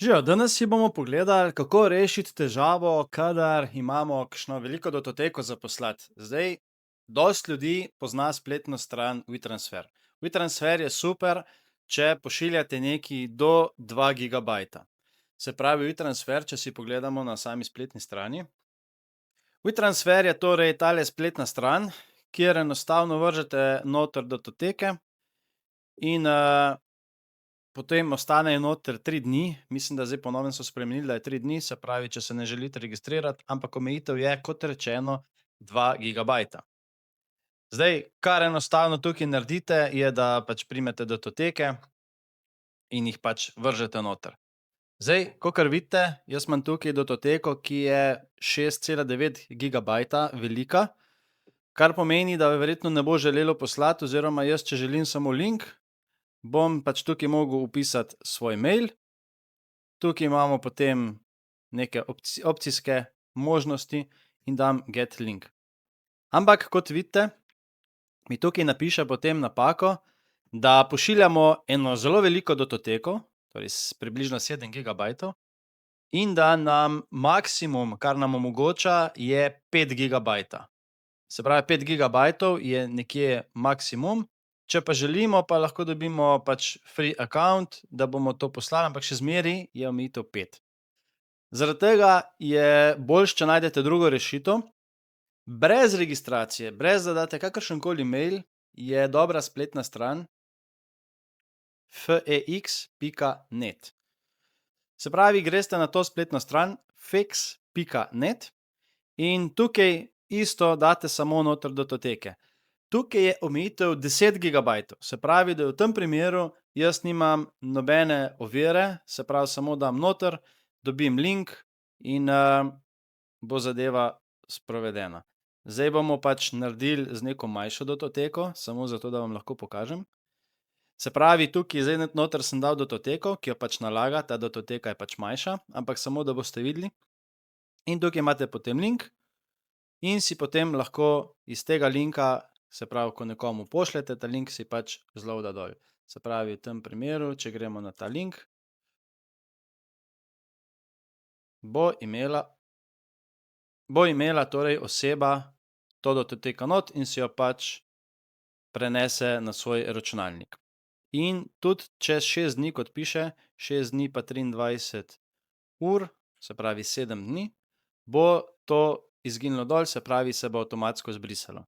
Živijo, danes si bomo pogledali, kako rešiti težavo, kadar imamo kakšno veliko datoteko za poslati. Zdaj, dosti ljudi pozna spletno stran WeTransfer. WeTransfer je super, če pošiljate nekaj do 2 gigabajta. Se pravi, WeTransfer, če si pogledamo na sami spletni strani. WeTransfer je torej tale spletna stran, kjer enostavno vržete noter datoteke in potem ostanejo noter 3 dni, mislim, da zdaj po novem so spremenili, da je 3 dni, se pravi, če se ne želite registrirati, ampak omejitev je, kot rečeno, 2 gigabajta. Zdaj, kar enostavno tukaj naredite, je, da pač primete datoteke in jih pač vržete noter. Zdaj, kakor vidite, jaz imam tukaj datoteko, ki je 6,9 gigabajta velika, kar pomeni, da verjetno ne bo želelo poslati oziroma jaz, če želim samo link, bom pač tukaj mogel vpisati svoj mail. Tukaj imamo potem neke opcijske možnosti in dam get link. Ampak kot vidite, mi tukaj napiše potem napako, da pošiljamo eno zelo veliko datoteko, torej približno 7 gigabajtov, in da nam maksimum, kar nam omogoča, je 5 gigabajta. Se pravi, 5 gigabajtov je nekje maksimum, če pa želimo, pa lahko dobimo pač free account, da bomo to poslali, ampak še zmeraj je omejitev 5. Zaradi tega je boljše, če najdete drugo rešitev. Brez registracije, brez da date kakršenkoli mail, je dobra spletna stran fex.net. Se pravi, greste na to spletno stran fex.net in tukaj isto date samo noter datoteke. Tukaj je omejitev 10 gigabajtov, se pravi, da v tem primeru jaz nimam nobene ovire, se pravi, samo dam noter, dobim link in bo zadeva sprovedena. Zdaj bomo pač naredili z neko manjšo datoteko, samo zato, da vam lahko pokažem. Se pravi, tukaj zdaj noter sem dal datoteko, ki jo pač nalaga, ta datoteka je pač manjša, ampak samo, da boste videli. In tukaj imate potem link in si potem lahko iz tega linka, se pravi, ko nekomu pošljete, ta link si pač zloada dol. Se pravi, v tem primeru, če gremo na ta link, bo imela torej oseba to datoteko not in si jo pač prenese na svoj računalnik. In tudi čez 6 dni, kot piše, 6 dni pa 23 ur, se pravi 7 dni, bo to izginilo dol, se pravi, se bo avtomatsko zbrisalo.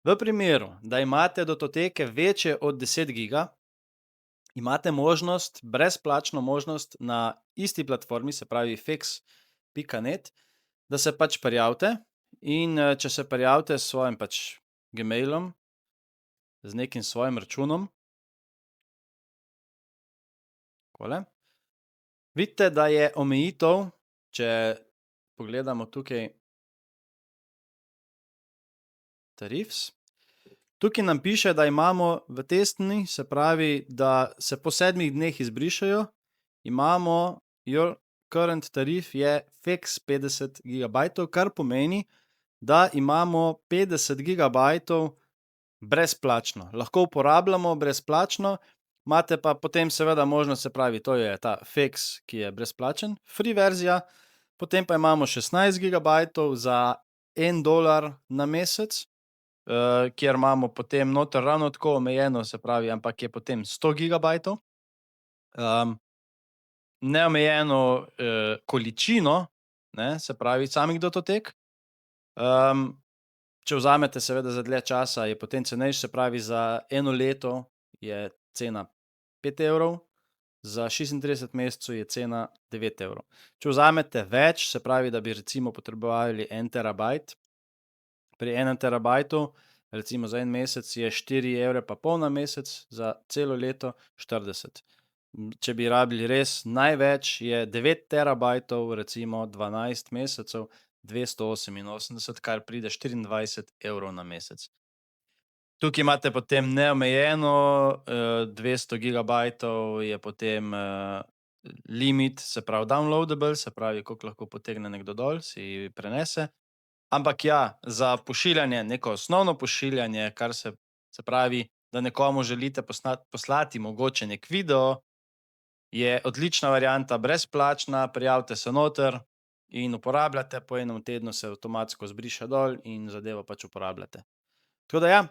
V primeru, da imate datoteke večje od 10 giga, imate možnost, brezplačno možnost na isti platformi, se pravi fex.net, da se pač prijavite in če se prijavite s svojim pač gmailom, z nekim svojim računom, takole, vidite, da je omejitev, če pogledamo tukaj tarifs, tukaj nam piše, da imamo v testni, se pravi, da se po 7 dneh izbrišejo, imamo your current tarif je fex 50 gigabajtov, kar pomeni, da imamo 50 gigabajtov brezplačno. Lahko uporabljamo brezplačno, imate pa potem seveda možnost, se pravi, to je ta fex, ki je brezplačen, free verzija, potem pa imamo 16 gigabajtov za $1 na mesec, kjer imamo potem noter ravno tako omejeno, se pravi, ampak je potem 100 gigabajtov. Neomejeno količino, ne, se pravi, samih datotek. Če vzamete seveda za dlje časa, je potem cenejši, se pravi, za 1 leto je cena 5 evrov, za 36 mesecev je cena 9 evrov. Če vzamete več, se pravi, da bi recimo potrebovali 1 terabajt, pri 1 terabajtu, recimo za 1 mesec je 4 evre pa pol na mesec, za celo leto 40. Če bi rabili res največ, je 9 terabajtov, recimo 12 mesecev, 288, kar pride 24 evrov na mesec. Tukaj imate potem neomejeno, 200 gigabajtov je potem limit, se pravi downloadable, se pravi, koliko lahko potegne nekdo dol, si prenese. Ampak ja, za pošiljanje, neko osnovno pošiljanje, kar se pravi, da nekomu želite poslati mogoče nek video je odlična varianta, brezplačna, prijavite se noter in uporabljate, po enem tednu se avtomatsko zbriše dol in zadevo pač uporabljate. Tako da ja,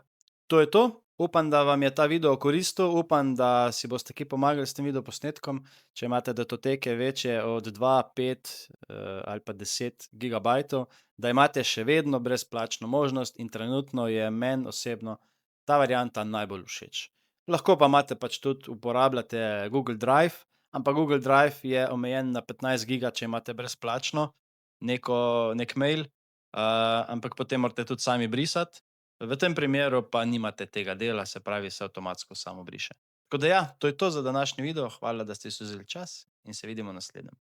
to je to. Upam, da vam je ta video koristil, upam, da si boste kaj pomagali s tem videoposnetkom. Če imate datoteke večje od 2, 5 ali pa 10 gigabajtov, da imate še vedno brezplačno možnost in trenutno je meni osebno ta varianta najbolj všeč. Lahko pa imate pač tudi, uporabljate Google Drive, ampak Google Drive je omejen na 15 giga, če imate brezplačno neki mail, ampak potem morate tudi sami brisati. V tem primeru pa nimate tega dela, se pravi, se avtomatsko samo briše. Tako da ja, to je to za današnji video. Hvala, da ste si vzeli čas in se vidimo v naslednjem.